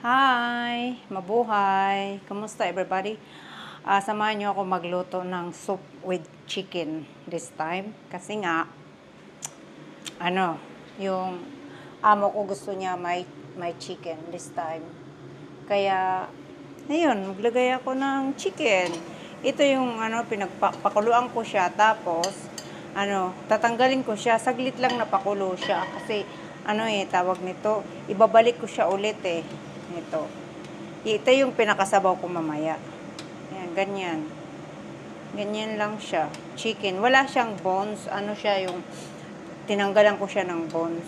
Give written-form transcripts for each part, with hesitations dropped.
Hi! Mabuhay! Kumusta everybody? Samahan niyo ako magluto ng soup with chicken this time. Kasi nga, yung amo ko gusto niya may chicken this time. Kaya, ayun, maglagay ako ng chicken. Ito yung, pinagpakuluan ko siya. Tapos, tatanggalin ko siya. Saglit lang napakulo siya. Kasi, tawag nito, ibabalik ko siya ulit eh. Ito yung pinakasabaw ko mamaya. Ayan, ganyan. Ganyan lang siya. Chicken. Wala siyang bones. Yung tinanggalan ko siya ng bones.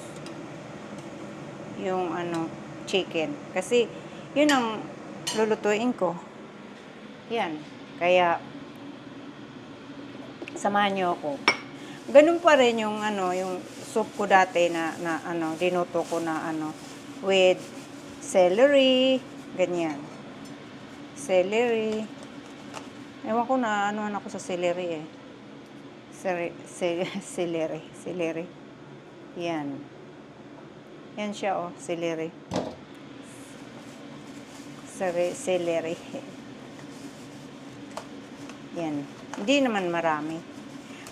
Yung chicken. Kasi, yun ang lulutuin ko. Yan. Kaya, samahan niyo ako. Ganun pa rin yung yung soup ko dati na dinuto ko na with celery, ganyan. Celery. Ewan ko na ako sa celery eh. Celery. Yan. Yan siya oh, celery. Celery. Yan. Hindi naman marami.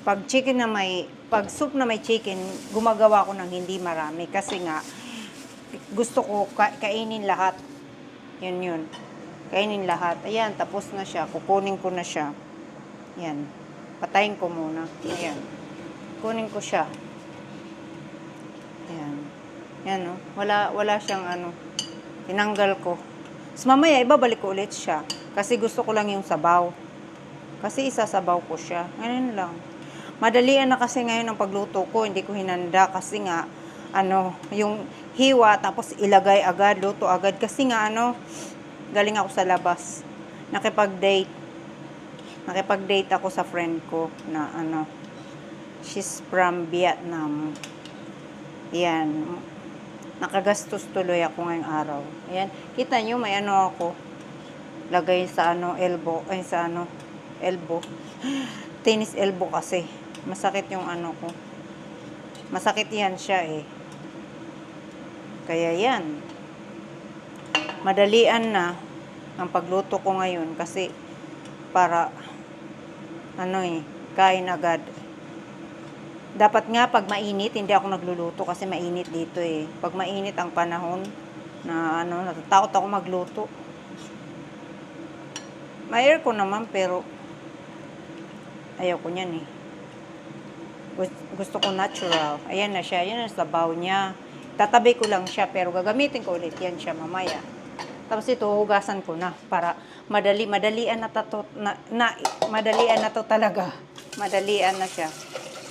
Pag soup na may chicken, gumagawa ko ng hindi marami kasi nga gusto ko kainin lahat. Yun. Kainin lahat. Ayan, tapos na siya. Kukunin ko na siya. Yan. Patayin ko muna. Ayan. Kunin ko siya. Ayan. Yan, oh. Wala siyang tinanggal ko. Tapos mamaya, ibabalik ko ulit siya. Kasi gusto ko lang yung sabaw. Kasi isasabaw ko siya. Ganun lang. Madalian na kasi ngayon ang pagluto ko. Hindi ko hinanda kasi nga, yung hiwa, tapos ilagay agad, luto agad. Kasi nga, galing ako sa labas. Nakipag-date ako sa friend ko na, she's from Vietnam. Yan. Nakagastos tuloy ako ngayong araw. Ayan. Kita nyo, may ako. Lagay sa elbow. Tennis elbow kasi. Masakit yung ko. Masakit yan siya eh. Kaya yan. Madalian na ang pagluto ko ngayon kasi para kain agad. Dapat nga pag mainit, hindi ako nagluluto kasi mainit dito eh. Pag mainit ang panahon na natatakot ako magluto. May aircon naman pero ayaw ko niyan eh. Gusto ko natural. Ayan na siya. Yan ang sabaw niya. Tatabi ko lang siya pero gagamitin ko ulit yan siya mamaya. Tapos ito hugasan ko na para madalian na to talaga. Madalian na siya.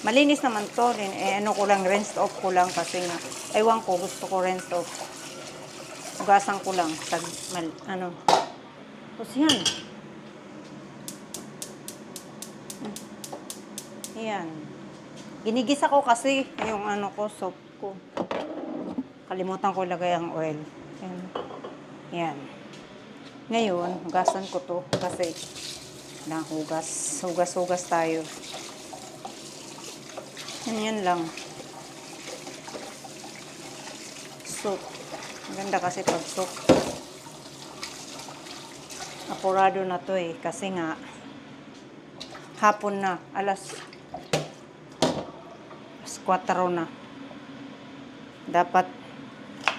Malinis naman to rin. Ko lang, rinse off ko lang kasi nga ewan ko, gusto ko rinse off. Hugasan ko lang Tapos yan. Yan. Ginigisa ko kasi yung soup ko. Kalimutan ko lagay ang oil. Yan. Ngayon, hugasan ko to kasi hugas tayo. Yan lang. Soup. Maganda kasi pag soup. Apurado na to eh kasi nga hapon na, alas 4 na. Dapat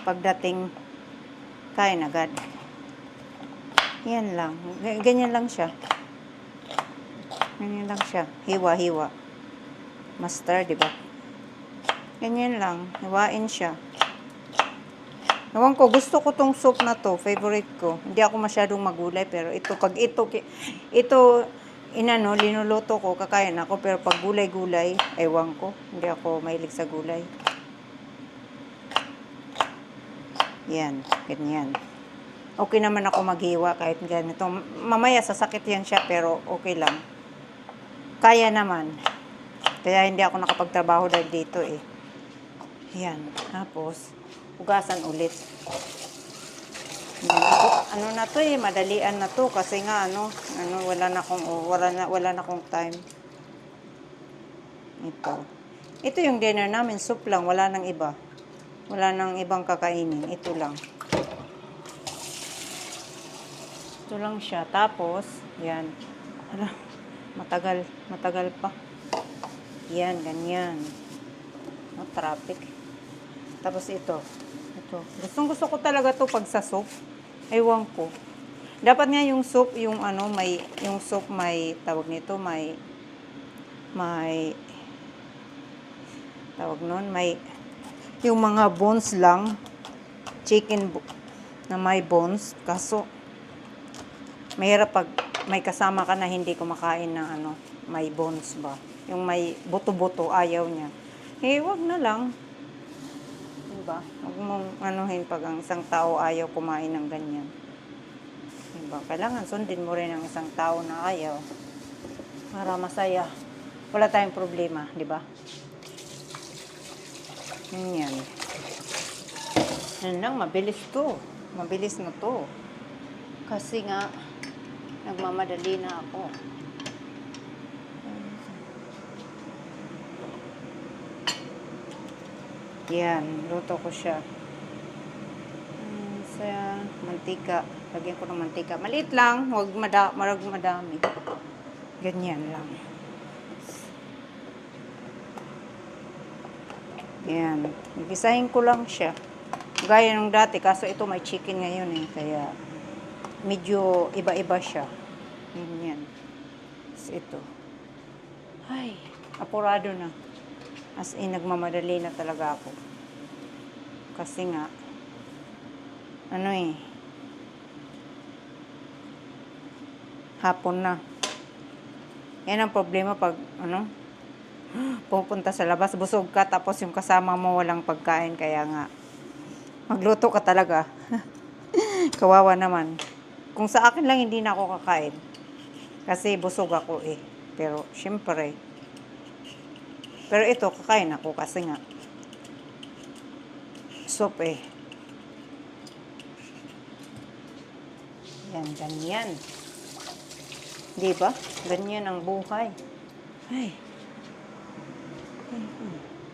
pagdating kain agad. Yan lang. Ganyan lang siya. Ganyan lang siya. Hiwa-hiwa. Mustard, diba? Ganyan lang. Hiwain siya. Ewan ko, gusto ko tong soup na to. Favorite ko. Hindi ako masyadong magulay, pero pag ito linuluto ko, kakain ako. Pero pag gulay-gulay, ewan ko. Hindi ako mahilig sa gulay. Yan, ganyan. Okay naman ako maghiwa kahit ganito. Mamaya sasakit yan siya, pero okay lang. Kaya naman. Kaya hindi ako nakapagtrabaho dahil dito eh. Yan. Tapos, hugasan ulit. Na to eh, madalian na to kasi nga wala na akong time. Ito yung dinner namin, soup lang, wala nang iba. Wala nang ibang kakainin, ito lang. Ito lang siya. Tapos, yan. Ala, matagal pa. Yan, ganyan. No, traffic. Tapos ito. Gusto ko talaga to pag sa soup. Ewan ko. Dapat nga yung soup, yung soup may, tawag nito, may, tawag nun, may, yung mga bones lang, na may bones. Kaso, mahirap pag may kasama ka na hindi kumakain ng may bones ba. Yung may buto-buto, ayaw niya. Wag na lang. Diba? Huwag mong anuhin pag ang isang tao ayaw kumain ng ganyan. Diba? Kailangan sundin mo rin ang isang tao na ayaw. Para masaya. Wala tayong problema, diba? Yan. Yan lang, mabilis to. Mabilis na to. Kasi nga, nagmamadali na ako. Yan, luto ko siya. Sa mantika. Lagyan ko ng mantika. Maliit lang, huwag madami. Ganyan lang. Yan. Gisahin ko lang siya. Gaya ng dati, kaso ito may chicken ngayon eh. Kaya, medyo iba-iba siya. Ganyan. Ito. Ay, apurado na. As in, nagmamadali na talaga ako. Kasi nga, hapon na. Yan ang problema pag, pupunta sa labas, busog ka, tapos yung kasama mo walang pagkain, kaya nga, magluto ka talaga. Kawawa naman. Kung sa akin lang, hindi na ako kakain. Kasi busog ako eh. Pero, syempre, pero ito, kakain ako kasi nga, soup eh. Yan, ganyan. Diba? Ganyan ang buhay. Ay.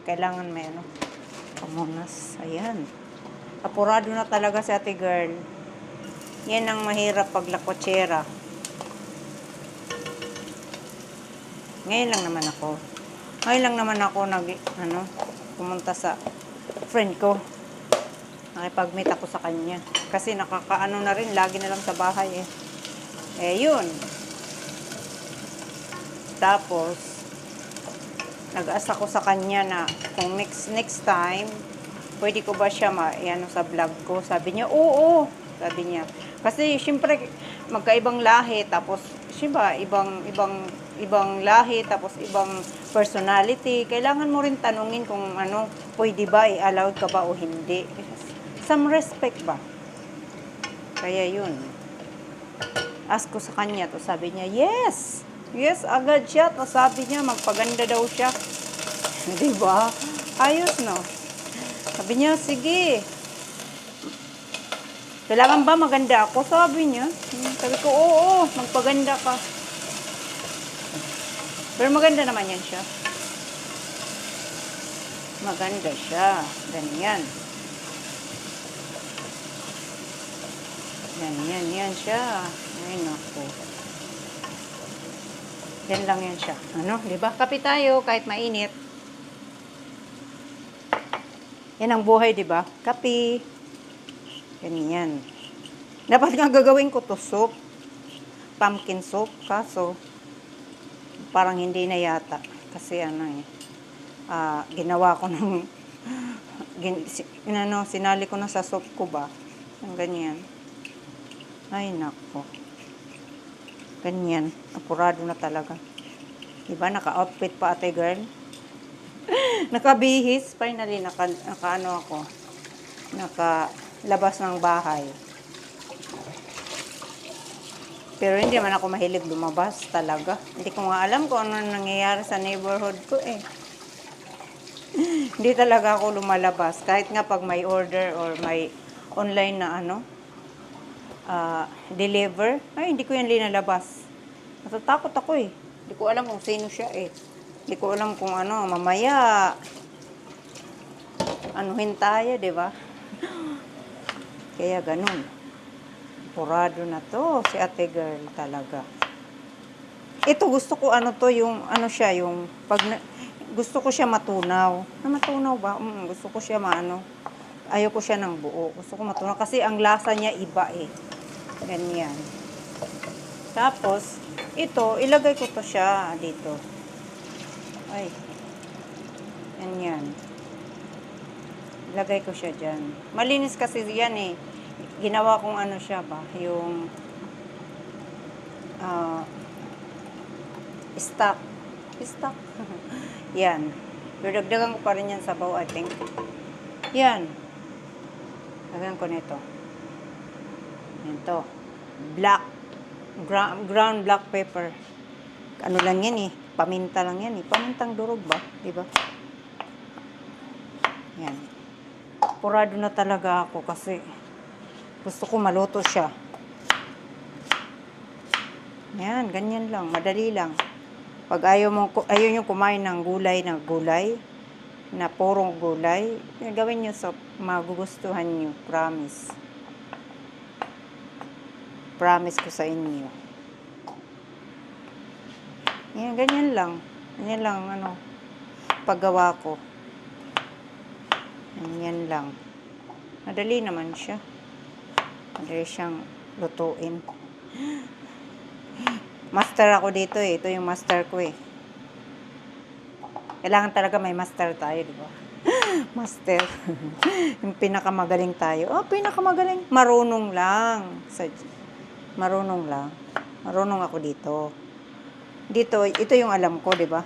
Kailangan may pamunas. Ayan. Apurado na talaga si ate girl. Yan ang mahirap pag lakotsera. Ngayon lang naman ako pumunta sa friend ko. Nakipag-meet ako sa kanya. Kasi nakakaano na rin, lagi na lang sa bahay eh. Yun. Tapos, nag-ask ako sa kanya na kung next time, pwede ko ba siya sa vlog ko? Sabi niya, oo. Sabi niya. Kasi, syempre, magkaibang lahi, tapos, syempre, ibang lahi, tapos ibang personality. Kailangan mo rin tanungin kung pwede ba, i-allowed ka ba o hindi. Some respect ba? Kaya yun. Ask ko sa kanya, to sabi niya, yes! Yes, agad siya. To sabi niya, magpaganda daw siya. Diba? Ayos, no? Sabi niya, sige. Kailangan ba maganda ako? Sabi niya. Sabi ko, oo, magpaganda ka. Pero maganda naman yan siya. Maganda siya. Ganyan. Yan siya. Ay, naku. Yan lang yan siya. Diba? Kape tayo kahit mainit. Yan ang buhay, diba? Kape. Ganyan. Dapat nga gagawin ko to soup. Pumpkin soup. Kaso, parang hindi na yata. Kasi ginawa ko ng, sinali ko na sa soup ko ba. Ang ganyan. Ay, nako. Ganyan. Apurado na talaga. Diba? Naka-outfit pa ate girl. Nakabihis. Finally, ako. Nakalabas ng bahay. Pero hindi man ako mahilig lumabas talaga. Hindi ko nga alam kung ano nangyayari sa neighborhood ko eh. Hindi talaga ako lumalabas. Kahit nga pag may order or may online na deliver, ay hindi ko yan linalabas. Natatakot ako eh. Hindi ko alam kung sino siya eh. Hindi ko alam kung mamaya anuhin tayo, di ba? Kaya ganun. Purado na to, si ate girl talaga. Ito gusto ko ano to, yung ano siya, yung gusto ko siya matunaw. Matunaw ba? Gusto ko siya maano. Ayaw ko siya ng buo. Gusto ko matunaw kasi ang lasa niya iba eh. Ganyan. Tapos, ito, ilagay ko to siya dito. Ay. Ganyan. Ilagay ko siya dyan. Malinis kasi yan eh. Ginawa kong ano siya ba, yung stock. Stock. Yan. Pero dagdagan ko pa rin yan sa baw, I think. Yan. Lagyan ko nito. Ito. Black. Ground black pepper. Ano lang yan eh. Paminta lang yan eh. Pamintang durog ba? Diba? Yan. Purado na talaga ako kasi gusto ko maluto siya. Yan, ganyan lang. Madali lang. Pag ayaw nyo kumain ng gulay na purong gulay, gawin nyo sa magugustuhan nyo. Promise. Promise ko sa inyo. Yan, ganyan lang. Ganyan lang, ano, paggawa ko. Ganyan lang. Madali naman siya. Madali siyang lutuin. Master ako dito eh. Ito yung master ko eh. Kailangan talaga may master tayo, di ba? Master. Yung pinakamagaling tayo. Oh, pinakamagaling. Marunong lang. Marunong lang. Marunong ako dito. Dito, ito yung alam ko, di ba?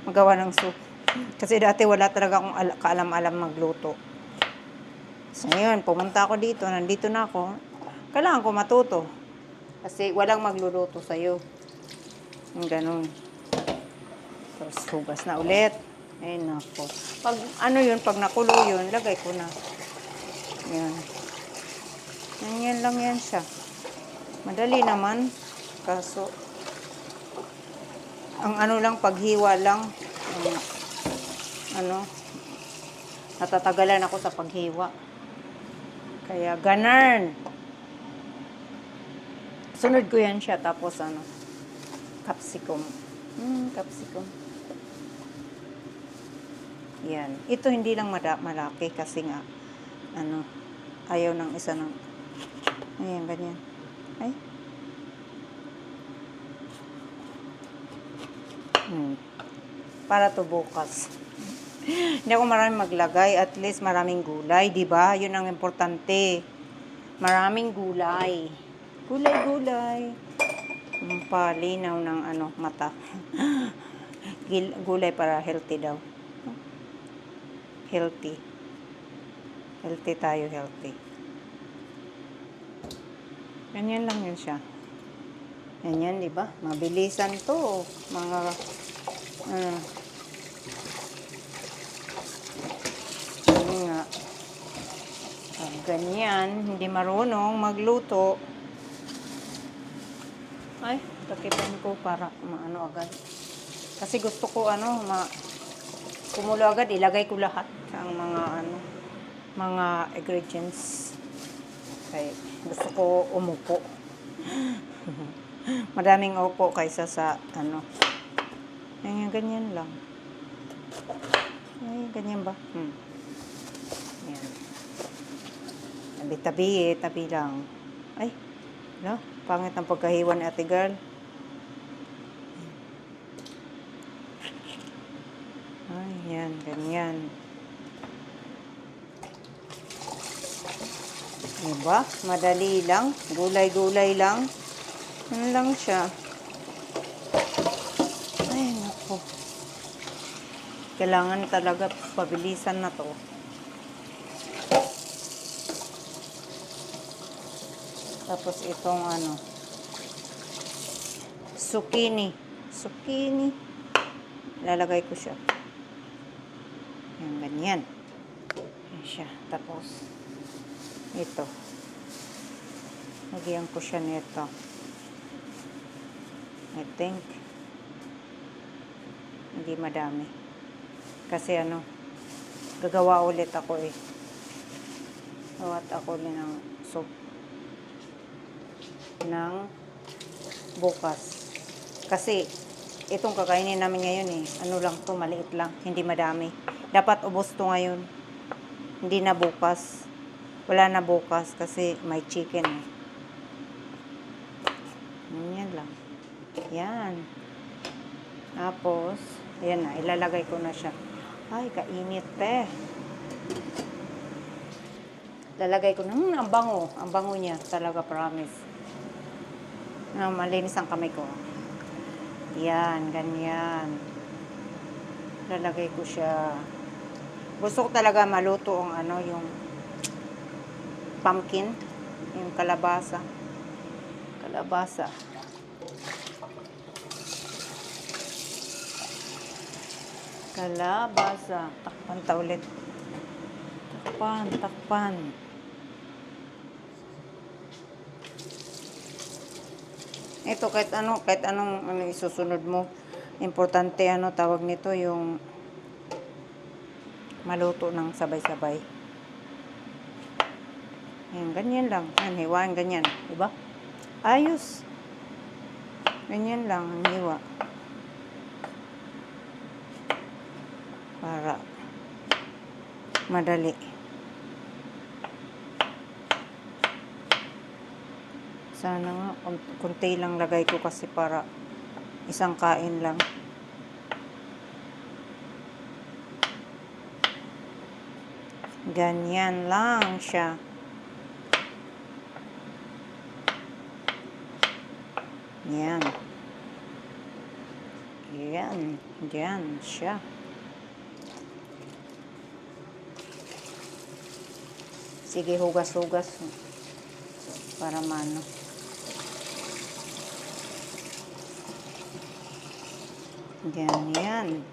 Magawa ng soup. Kasi dati wala talaga akong kaalam-alam magluto. So, ngayon, pumunta ako dito. Nandito na ako. Kailangan ko matuto. Kasi walang magluluto sa'yo. Yung ganun. Tapos, hugas na ulit. Ayun ako. Pag, ano yun, pag nakulo yun, lagay ko na. Yan. Yan lang yan siya. Madali naman. Kaso, ang ano lang, paghiwa lang. Natatagalan ako sa paghiwa. Kaya, ganun. Sunod ko yan siya. Tapos, capsicum. Capsicum. Yan. Ito hindi lang malaki kasi nga, ayaw ng isa ng, ayan, ganyan. Ay. Para to bukas. Hindi ako maraming maglagay. At least maraming gulay, di ba? Yun ang importante. Maraming gulay. Gulay. Palinaw ng mata. Gulay para healthy daw. Healthy. Healthy tayo, healthy. Ganyan lang yun siya. Ganyan, di ba? Mabilisan to. Mga, nga. Ganyan, hindi marunong magluto. Ay, takipan ko para maano agad. Kasi gusto ko kumulo agad, ilagay ko lahat ang mga ingredients. Kaya gusto ko umupo. Madaming upo kaysa sa ganyan lang. Ay, ganyan ba? Yan. Tabi lang. Ay, pangit ang pagkahiwa ni ate girl. Ay, yan, ganyan. Diba? Madali lang. Gulay-gulay lang. Ano lang siya. Ay, naku. Kailangan talaga pabilisan na to. Tapos itong zucchini. Lalagay ko siya. Yan, ganyan. Yan siya. Tapos, ito. Lagyan ko siya nito. I think. Hindi madami. Kasi gagawa ulit ako eh. Gawat ako ulit ng soup. ng bukas. Kasi, itong kakainin namin ngayon ano lang to, maliit lang, hindi madami. Dapat ubos to ngayon. Hindi na bukas. Wala na bukas kasi may chicken Yan lang. Yan. Tapos, ayan na, ilalagay ko na siya. Ay, kainit Lalagay ko na, ang bango. Ang bango niya, talaga, promise. Malinis ang kamay ko. Yan, ganyan. Lalagay ko siya. Gusto ko talaga maluto ang yung pumpkin, yung kalabasa. Kalabasa. Kalabasa. Takpan ta ulit. Takpan. Ito kahit anong isusunod mo. Importante tawag nito yung maluto ng sabay-sabay. Yan, ganyan lang. Yan, hiwain ganyan. Diba? Ayos. Ganyan lang ang hiwa. Para madali. Sana nga, kunti lang lagay ko kasi para isang kain lang. Ganyan lang siya. Yan. Yan siya. Sige, hugas-hugas. Para mano. Ganyan.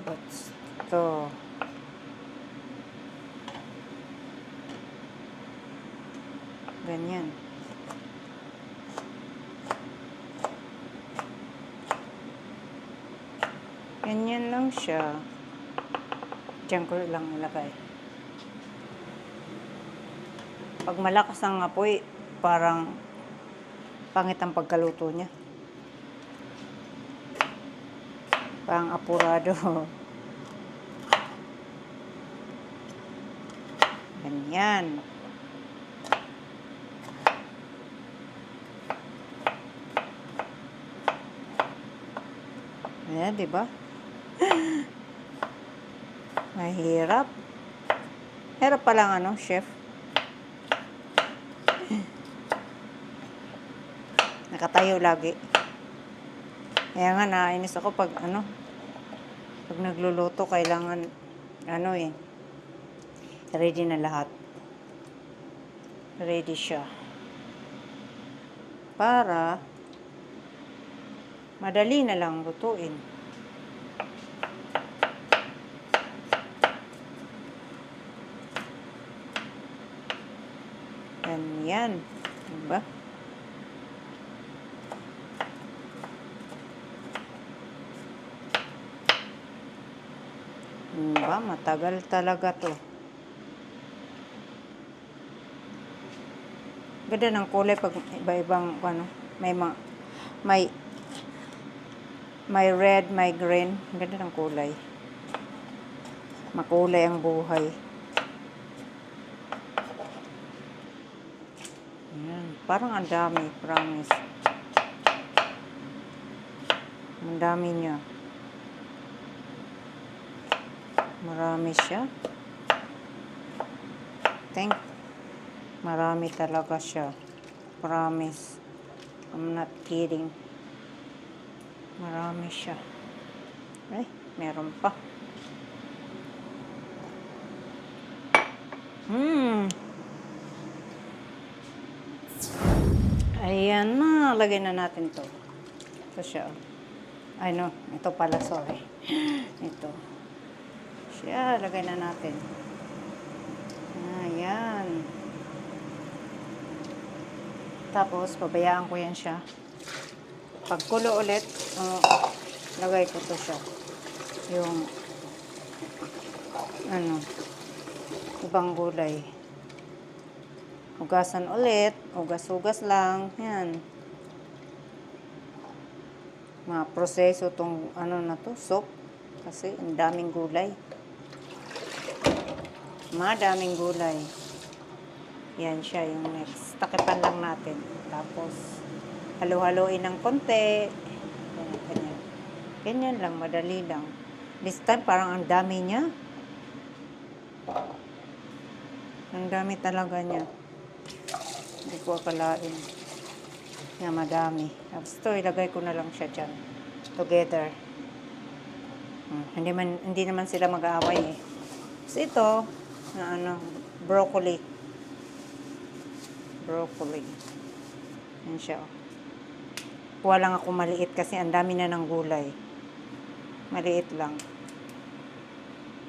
What's to? Ganyan. Ganyan lang siya. Diyan ko lang ilagay. Pag malakas ang apoy, parang pangit ang pagkaluto niya. Parang apurado. Ganyan. Ayan, diba? Mahirap. Hirap pa lang chef. Nakatayo lagi. Kaya nga nainis ako pag pag nagluluto kailangan ready na lahat. Ready siya. Para madali na lang lutuin. Yan. Diba? Diba? Matagal talaga to. Ganda ng kulay pag iba-ibang may red, may green. Ganda ng kulay. Makulay ang buhay. Ayan. Parang ang dami, promise. Ang dami niya. Marami siya. Marami talaga siya. Promise. I'm not kidding. Marami siya. Ay, meron pa. Ayan na. Lagay na natin to. Ito siya. Ay no, ito pala, sorry. Ito. Siya, lagay na natin. Ayan. Tapos, pabayaan ko yan siya. Pagkulo ulit, lagay ko to siya. Yung, ibang gulay. Hugasan ulit. Hugas-hugas lang. Yan. Mga proseso tong ano na to, soup. Kasi ang daming gulay. Madaming gulay. Yan siya yung next. Takipan lang natin. Tapos, halo-haloin ng konti. Ganyan, ganyan. Ganyan lang, madali lang. This time, parang ang dami niya. Ang dami talaga niya. Hindi ko akalain na madami. Tapos ito, ilagay ko na lang siya dyan. Together. Hindi naman sila mag-aaway eh. Tapos ito, na ano, broccoli. Broccoli. Yan siya. Kuha lang ako maliit kasi ang dami na ng gulay. Maliit lang.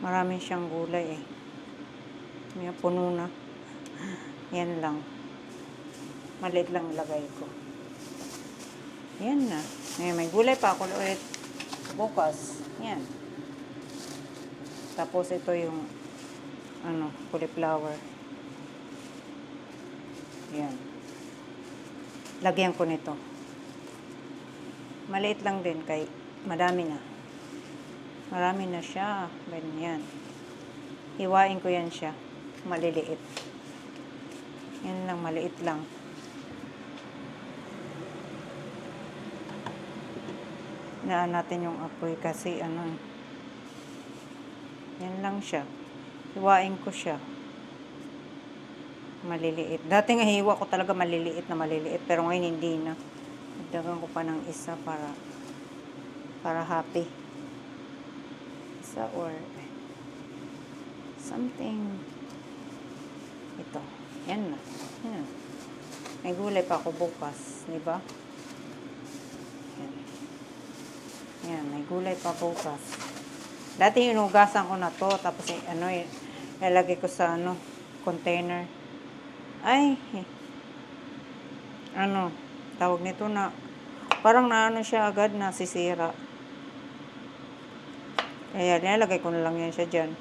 Marami siyang gulay eh. May puno na. Yan lang. Maliit lang ilagay ko. Yan na. Ngayon, may gulay pa ako ulit. Bukas. Yan. Tapos ito yung ano, cauliflower. Yan. Lagyan ko nito. Maliit lang din kay madami na. Marami na siya. Ganyan. Hiwain ko yan siya. Maliliit. Yan lang, maliit lang. Naan natin yung apoy kasi ano. Yan lang siya. Hiwain ko siya. Maliliit. Dati nga hiwa ko talaga maliliit. Pero ngayon hindi na. Dagdagan ko pa ng isa para happy. Isa or something. Ito. Yan na. Yan. May gulay pa ako bukas. Diba? Yan. Yan. May gulay pa bukas. Dati hinugasan ko na to. Tapos ano, ilalagay ko sa ano, container. Ay. Ano, tawag nito na, parang naano siya agad na sisira. Kaya nilalagay ko na lang yan siya dyan.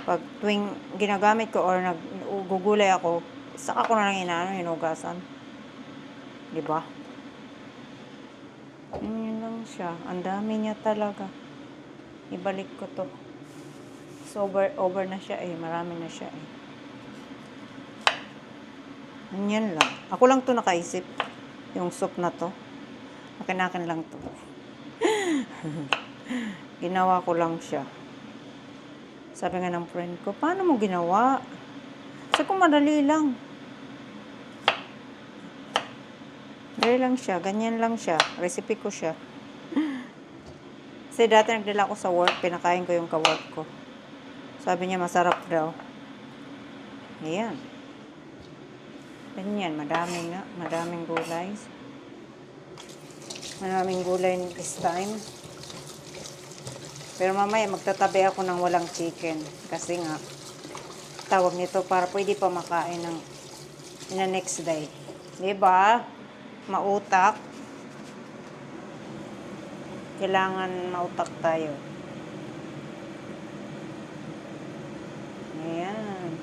Pag tuwing ginagamit ko or nagugulay ako, saka ko na lang hinugasan. Diba? Yun lang siya. Ang dami niya talaga. Ibalik ko to. So, over na siya eh. Marami na siya eh. Yan lang. Ako lang to nakaisip. Yung soup na to. Akin lang to. Ginawa ko lang siya. Sabi nga ng friend ko, paano mo ginawa? Sabi ko, madali lang. Madali lang siya. Ganyan lang siya. Recipe ko siya. Kasi dati nagdala ko sa work, pinakain ko yung ka-work ko. Sabi niya, masarap daw. Ayan. Ganyan, madaming gulay. Maraming gulay this time. Pero mamaya magtatabi ako ng walang chicken. Kasi nga, tawag nito para pwede pa makain ng in the next day. Diba? Mautak. Kailangan mautak tayo. Ayan.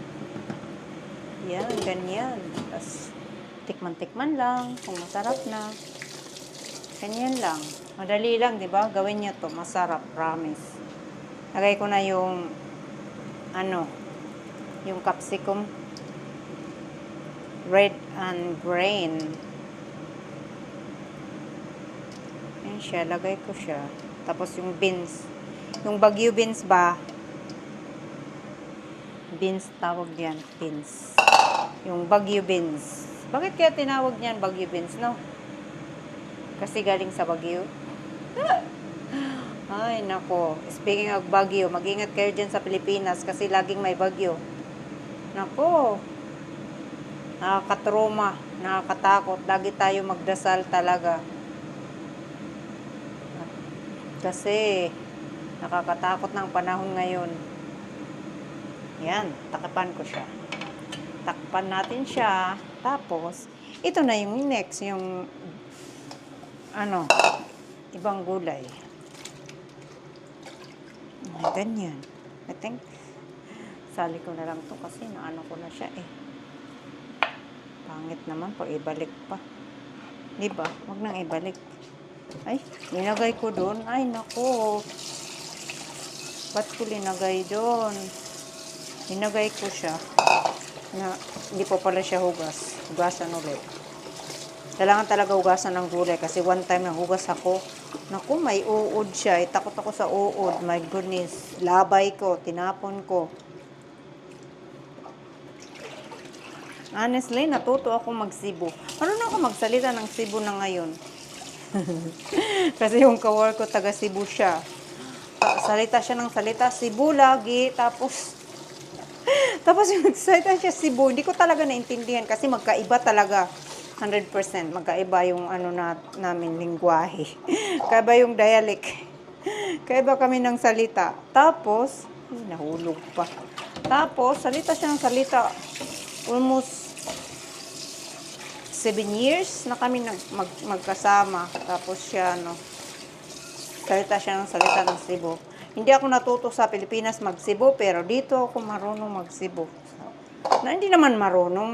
Yan, ganyan. Tapos, tikman-tikman lang. Kung masarap na. Ganyan lang. Madali lang, di ba? Gawin niyo to. Masarap, promise. Lagay ko na yung, ano, yung capsicum. Red and green. Yan siya. Lagay ko siya. Tapos yung beans. Yung Baguio beans ba? Beans tawag yan. Beans. Yung Baguio beans. Bakit kaya tinawag niyan Baguio beans, no? Kasi galing sa Baguio. Ay, nako. Speaking of Baguio, mag-ingat kayo dyan sa Pilipinas kasi laging may bagyo. Nako. Nakakatroma. Nakakatakot. Lagi tayo magdasal talaga. Kasi nakakatakot ng panahon ngayon. Yan. Takpan ko siya. Takpan natin siya. Tapos, ito na yung next. Yung ano, ibang gulay. Ganyan. I think, sali ko na lang to kasi naano ko na siya eh. Pangit naman pag ibalik pa. Di ba? Wag nang ibalik. Ay, nilagay ko doon. Ay, nako. Ba't ko linagay doon? Linagay ko siya na hindi pa pala siya hugas. Hugasan ulit. Kailangan talaga hugasan ng gulay kasi one time nahugas ako. Naku, may uod siya. Takot ako sa uod. My goodness. Labay ko. Tinapon ko. Honestly, natuto ako mag-Cebu. Marunong ako magsalita ng Cebu na ngayon. Kasi yung kawork ko taga Cebu siya. Salita siya ng salita Cebu lagi. Tapos yung nagsalita siya Cebu. Hindi ko talaga naintindihan kasi magkaiba talaga. 100% magkaiba yung namin lingwahe. Kaiba yung dialect. Kaiba kami ng salita. Tapos, nahulog pa. Tapos, salita siya ng salita. Almost 7 years na kami magkasama. Tapos siya, salita siya ng salita ng Cebu. Hindi ako natuto sa Pilipinas mag-Cebu, pero dito ako marunong mag-Cebu. Na hindi naman marunong,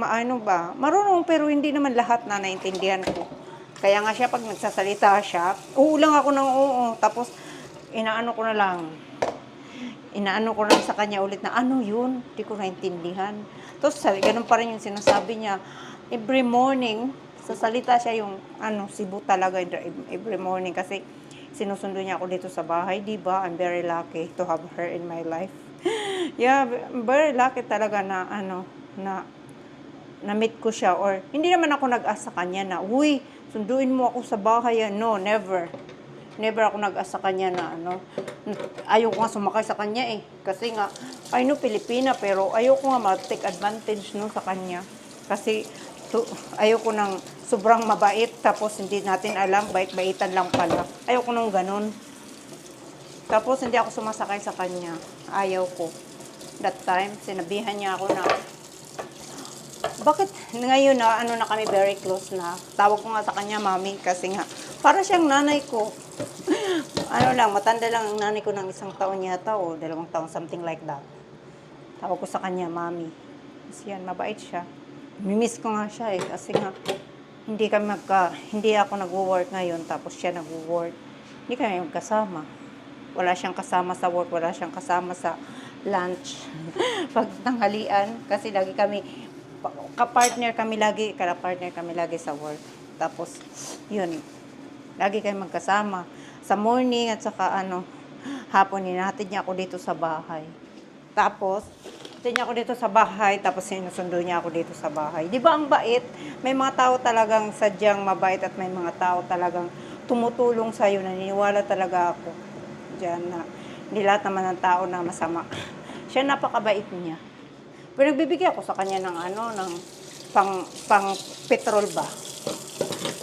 marunong pero hindi naman lahat na naintindihan ko. Kaya nga siya, pag nagsasalita siya, uulang ako ng oo. Tapos, inaano ko lang sa kanya ulit na, ano yun? Hindi ko naintindihan. Tapos, ganun pa rin yung sinasabi niya. Every morning, sasalita siya yung, Cebu talaga, every morning. Kasi, sinusundo niya ako dito sa bahay, di ba? I'm very lucky to have her in my life. Yeah, very lucky talaga na, na-meet ko siya. Or, hindi naman ako nag-asa kanya na, uy, sunduin mo ako sa bahay. No, never. Never ako nag-asa kanya na, ayaw ko nga sumakay sa kanya eh. Kasi nga, I know Pilipina, pero ayaw ko nga ma-take advantage sa kanya. Kasi, ayaw ko ng sobrang mabait, tapos hindi natin alam, bait-baitan lang pala. Ayaw ko nung ganun. Tapos, hindi ako sumasakay sa kanya. Ayaw ko. That time, sinabihan niya ako na, bakit ngayon na kami very close na. Tawag ko nga sa kanya, mami, kasi nga, para siyang nanay ko. Matanda lang ang nanay ko ng 1 taon yata o 2 taon, something like that. Tawag ko sa kanya, mami. Kasi yan, mabait siya. Mimiss ko nga siya eh, kasi nga, hindi ako nag-work ngayon, tapos siya nag-work. Hindi kami magkasama. Wala siyang kasama sa work, wala siyang kasama sa lunch. Pag tanghalian, kasi lagi kami, ka-partner kami lagi sa work. Tapos, yun, lagi kami magkasama. Sa morning at saka hapon, hinahatid niya ako dito sa bahay. Tapos, sinusundo niya ako dito sa bahay. Di ba ang bait? May mga tao talagang sadyang mabait at may mga tao talagang tumutulong sa'yo. Naniniwala talaga ako diyan na hindi lahat naman ng tao na masama. Siya napakabait niya. Pero nagbibigay ako sa kanya ng ng pang petrol ba?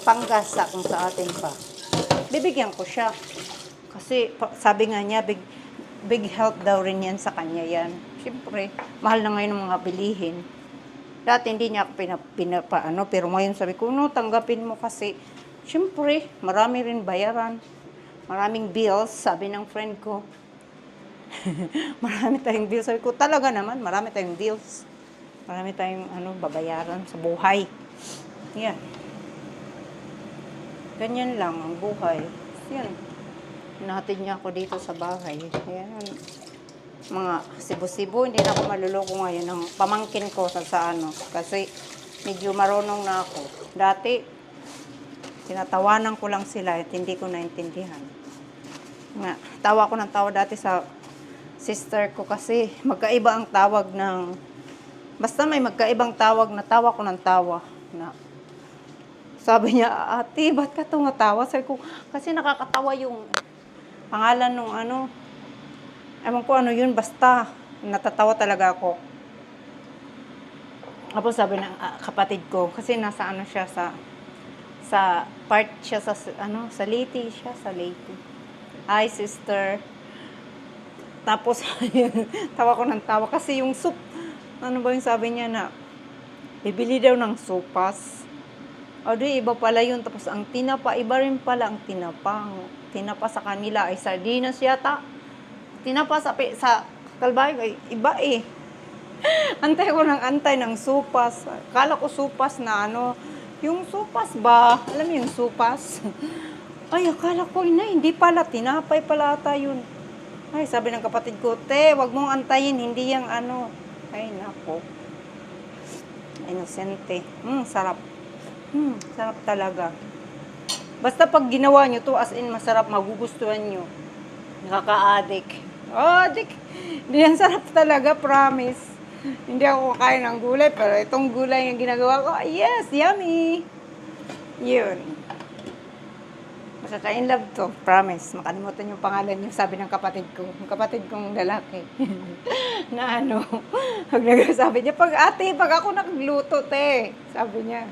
Panggas kung sa atin pa. Bibigyan ko siya. Kasi sabi nga niya, big help daw rin yan sa kanya yan. Siyempre, mahal na ngayon ng mga bilihin. Dati hindi niya ako pero ngayon sabi ko, tanggapin mo kasi, siyempre, marami rin bayaran. Maraming bills, sabi ng friend ko. Marami tayong bills. Sabi ko, talaga naman, marami tayong bills. Marami tayong babayaran sa buhay. Yan. Ganyan lang ang buhay. Yan. Hinatid niya ako dito sa bahay. Yan. Mga Cebu-Cebu, hindi na ako maluloko ngayon ng pamangkin ko sa kasi medyo marunong na ako. Dati, tinatawanan ko lang sila at hindi ko naintindihan. Tawa ko ng tawa dati sa sister ko kasi magkaiba ang tawag basta may magkaibang tawag na tawa ko ng tawa. Sabi niya, ate, ba't ka tumatawa? Sabi ko, kasi nakakatawa yung pangalan nung ewan ko yun, basta natatawa talaga ako. Tapos sabi ng kapatid ko, kasi nasa siya sa part siya sa Leyte siya, sa Leyte. Hi, sister. Tapos, tawa ko ng tawa kasi yung soup, ba yung sabi niya na, bibili daw ng sopas. Iba pala yun. Tapos, ang tinapa, iba rin pala ang tinapa. Tinapa sa kanila ay sardinas yata. Tinapa sa Kalbayog ay iba eh. Antay ko ng antay ng supas. Kala ko supas na ano, yung supas ba? Alam mo yung supas? Ay, akala ko, hindi pala, tinapay pala ata yun. Ay, sabi ng kapatid ko, te, wag mong antayin, hindi yung ano. Ay, nako. Inosente. Sarap. Sarap talaga. Basta pag ginawa nyo to, as in masarap, magugustuhan nyo. Nakaka-addict. Oh, addict. Hindi yan sarap talaga, promise. Hindi ako kakain ng gulay, pero itong gulay yung ginagawa ko, yes, yummy. Yun. Makaka-inlove to, promise. Makalimutan yung pangalan yung sabi ng kapatid ko. Yung kapatid kong lalaki. Na ano, sabi niya, pag ako nagluto, te. Sabi niya,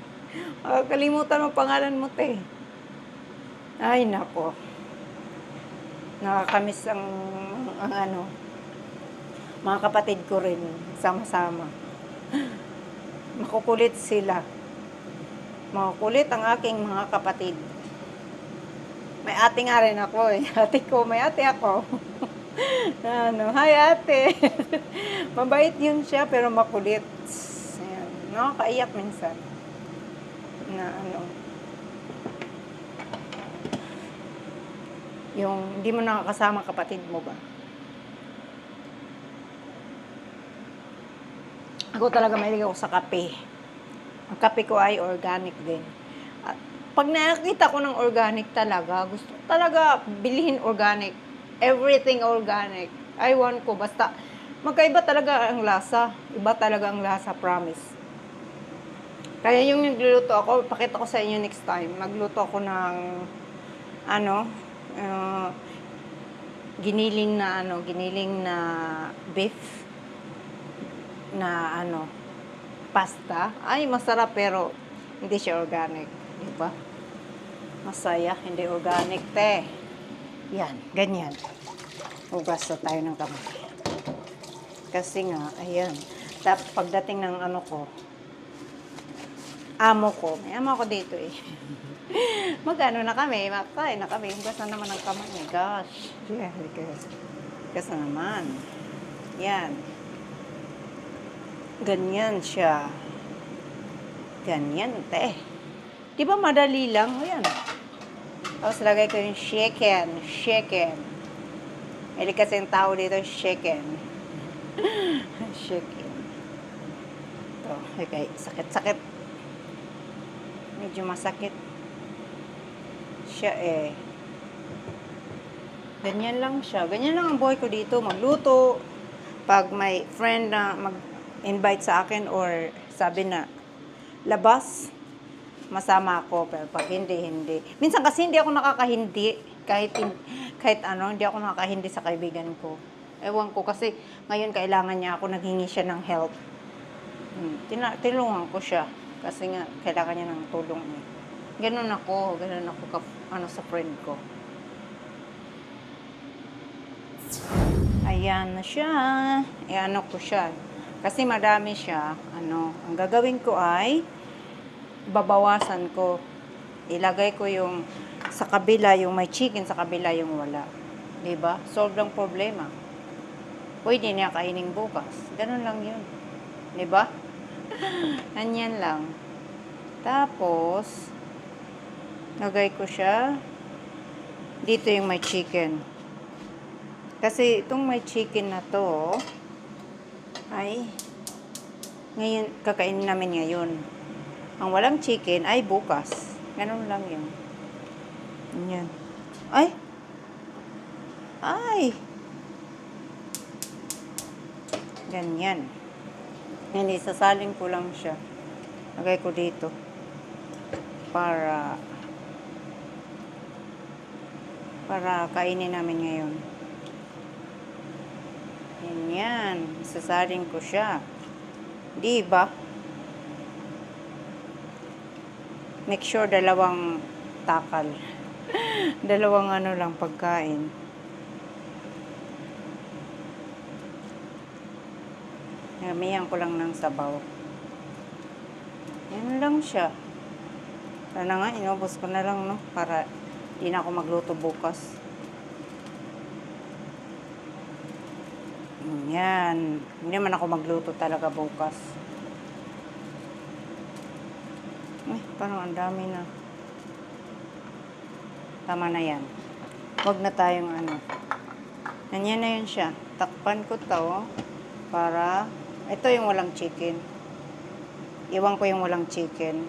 kalimutan mo pangalan mo, te. Ay, nako. Nakakamiss ang ano, mga kapatid ko rin, sama-sama. Makukulit sila. Makukulit ang aking mga kapatid. May ate nga rin ako eh. Ate ko, may ate ako. Ano, hi ate. Mabait yun siya, pero makulit. Ayan. Nakakaiyak minsan. Na ano, yung hindi mo nakakasama kapatid mo ba? Ako talaga mahilig ako sa kape. Ang kape ko ay organic din. At pag nakita ko ng organic talaga, gusto ko talaga bilhin organic. Everything organic. I want ko. Basta magkaiba talaga ang lasa. Iba talaga ang lasa, promise. Kaya yung nagluluto ako, pakita ko sa inyo next time. Magluto ako ng giniling na beef na pasta. Ay, masarap pero hindi siya organic, di ba? Masaya, hindi organic, te. Yan, ganyan. Hugas na tayo ng kamay. Kasi nga, ayan. Tapos pagdating ng amo ko, may amo ko dito eh. Magano na kami, makain na kami. Hugas na naman ang kamay niya. Gosh. Yeah, hugas na naman. Yan. Ganyan siya. Ganyan, te. Di ba madali lang? Ayan. Tapos lagay ko yung chicken. Hindi kasi yung tao dito, chicken. Chicken. Ito, okay. Sakit. Medyo masakit siya eh. Ganyan lang siya. Ganyan lang ang buhay ko dito. Magluto. Pag may friend na mag-invite sa akin or sabi na labas, masama ako. Pero pag hindi. Minsan kasi hindi ako nakakahindi. Kahit hindi ako nakakahindi sa kaibigan ko. Ewan ko kasi ngayon kailangan niya ako, naghingi siya ng help. Tinulungan ko siya. Kasi nga, kailangan niya ng tulong eh. Ganun ako sa friend ko. Ayan na siya. Ko siya. Kasi madami siya. Ang gagawin ko ay, babawasan ko. Ilagay ko yung sa kabila, yung may chicken, sa kabila yung wala. Diba? Solve ang problema. Pwede niya kainin bukas. Ganun lang yun. Diba? Ganyan lang. Tapos, lagay ko siya. Dito yung may chicken. Kasi itong may chicken na to, ay, ngayon, kakainin namin ngayon. Ang walang chicken ay bukas. Ganun lang yun. Ganyan. Ay! Ganyan. Hindi, sasalin ko lang siya. Lagay ko dito. Para kainin namin ngayon. Ganyan. Sasalin ko siya. Di ba? Make sure dalawang takal. Dalawang lang pagkain. Gamihan ko lang ng sabaw. Yan lang siya. Sana nga, inubos ko na lang, no? Para di na ako magluto bukas. Yan. Hindi naman ako magluto talaga bukas. Parang ang dami na. Tama na yan. Huwag na tayong ano. Ganyan na yun siya. Takpan ko to para, ito yung walang chicken. Iwan ko yung walang chicken.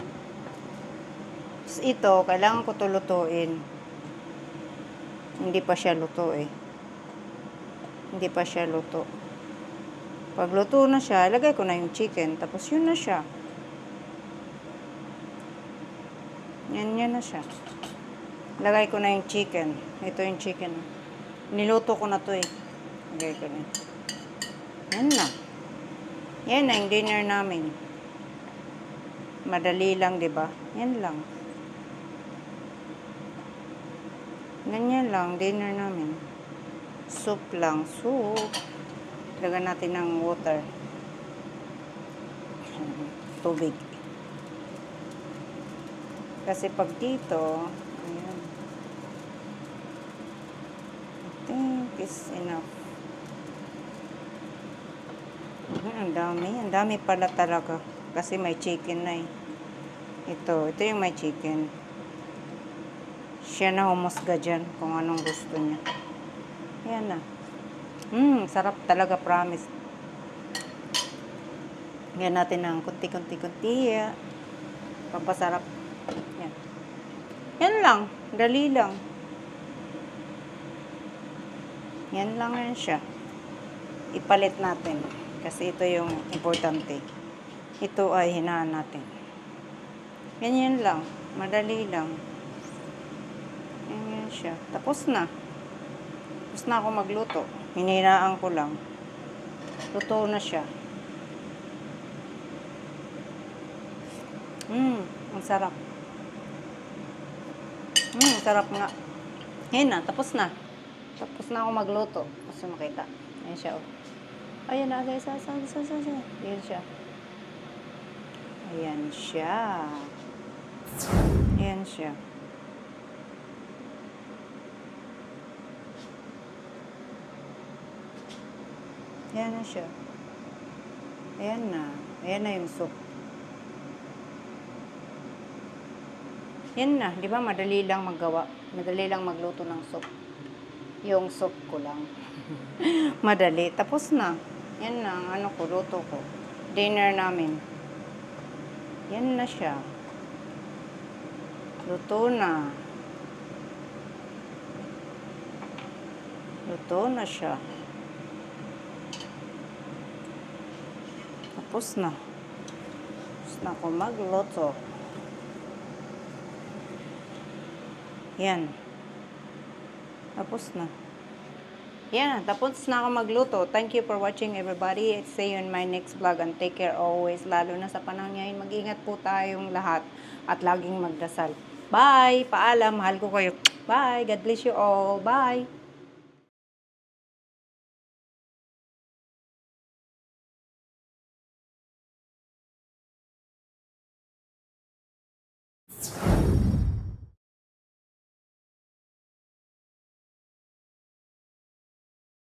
Tapos ito, kailangan ko to lutuin. Hindi pa siya luto eh. Hindi pa siya luto. Pag luto na siya, ilagay ko na yung chicken. Tapos yun na siya. Yan na siya. Lagay ko na yung chicken. Ito yung chicken. Niluto ko na to eh. Lagay ko na. Yan na. Yan na yung dinner namin. Madali lang, di ba? Yan lang. Ganyan lang, dinner namin. Soup lang, soup. Lagyan natin ng water. Tubig. Kasi pag dito, ayan. I think it's enough. Ang dami pala talaga. Kasi may chicken na eh. Ito yung may chicken. Siya na humusga dyan kung anong gusto niya. Yan na. Sarap talaga, promise. Yan natin ng kunti-kunti. Pampasarap. Yan. Yan lang. Dali lang. Yan lang yan siya. Ipalit natin. Kasi ito yung importante. Ito ay hinaan natin. Ganyan lang. Madali lang. Ganyan siya. Tapos na. Tapos na ako magluto. Hininaan ko lang. Luto na siya. Ang sarap. Sarap nga. Yan na. Tapos na. Tapos na ako magluto. Gusto makita. Ayan siya. Ayan na. Ayan siya. Ayan siya. Ayan siya. Ayan na siya. Ayan na. Ayan na yung soup. Yan na. Di ba madali lang maggawa? Madali lang magluto ng soup. Yung soup ko lang. Madali. Tapos na. Yan na. Ano ko, luto ko. Dinner namin. Yan na siya. Luto na. Luto na siya. Tapos na. Tapos na ako magluto. Yan. Tapos na. Yan. Tapos na ako magluto. Thank you for watching, everybody. See you in my next vlog and take care always. Lalo na sa panahon ngayon, mag-ingat po tayong lahat at laging magdasal. Bye! Paalam. Mahal ko kayo. Bye! God bless you all. Bye!